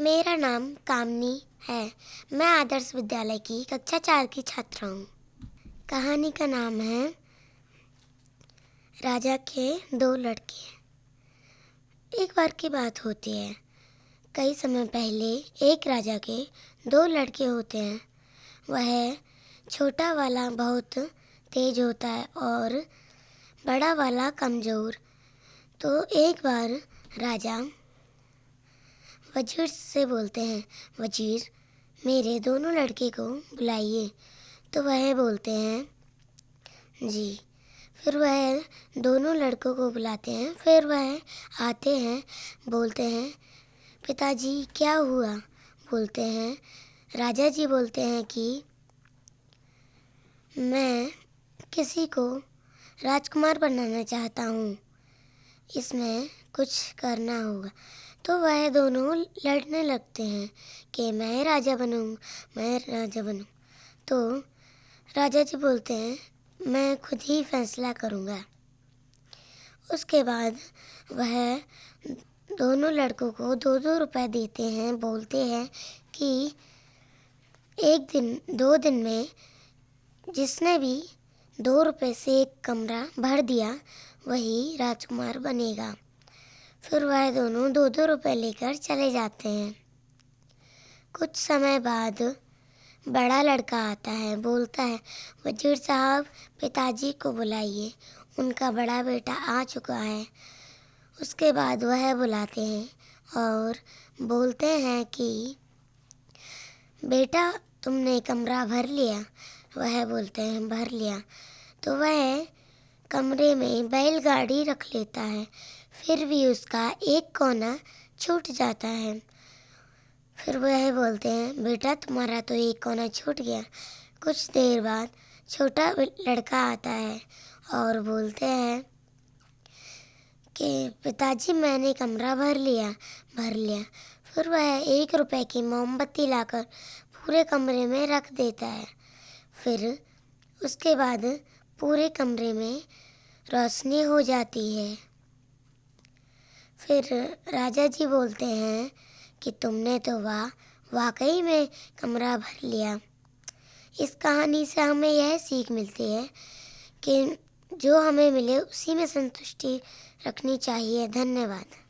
मेरा नाम कामनी है। मैं आदर्श विद्यालय की कक्षा 4 की छात्रा हूँ। कहानी का नाम है राजा के दो लड़के। एक बार की बात होती है, कई समय पहले एक राजा के दो लड़के होते हैं। वह छोटा वाला बहुत तेज होता है और बड़ा वाला कमज़ोर। तो एक बार राजा वजीर से बोलते हैं, वजीर मेरे दोनों लड़के को बुलाइए। तो वह बोलते हैं, जी। फिर वह दोनों लड़कों को बुलाते हैं। फिर वह आते हैं, बोलते हैं, पिताजी क्या हुआ? बोलते हैं, राजा जी बोलते हैं कि मैं किसी को राजकुमार बनाना चाहता हूँ, इसमें कुछ करना होगा। तो वह दोनों लड़ने लगते हैं कि मैं राजा बनूँ, मैं राजा बनूँ। तो राजा जी बोलते हैं, मैं खुद ही फैसला करूँगा। उसके बाद वह दोनों लड़कों को 2-2 रुपए देते हैं। बोलते हैं कि एक दिन 2 दिन में जिसने भी 2 रुपए से एक कमरा भर दिया वही राजकुमार बनेगा। फिर वह दोनों 2-2 रुपए लेकर चले जाते हैं। कुछ समय बाद बड़ा लड़का आता है, बोलता है, वजीर साहब पिताजी को बुलाइए, उनका बड़ा बेटा आ चुका है। उसके बाद वह बुलाते हैं और बोलते हैं कि बेटा तुमने कमरा भर लिया? वह बोलते हैं भर लिया। तो वह कमरे में बैलगाड़ी रख लेता है, फिर भी उसका एक कोना छूट जाता है। फिर वह बोलते हैं, बेटा तुम्हारा तो एक कोना छूट गया। कुछ देर बाद छोटा लड़का आता है और बोलते हैं कि पिताजी मैंने कमरा भर लिया। फिर वह 1 रुपए की मोमबत्ती लाकर पूरे कमरे में रख देता है। फिर उसके बाद पूरे कमरे में रोशनी हो जाती है। फिर राजा जी बोलते हैं कि तुमने तो वाकई में कमरा भर लिया। इस कहानी से हमें यह सीख मिलती है कि जो हमें मिले उसी में संतुष्टि रखनी चाहिए। धन्यवाद।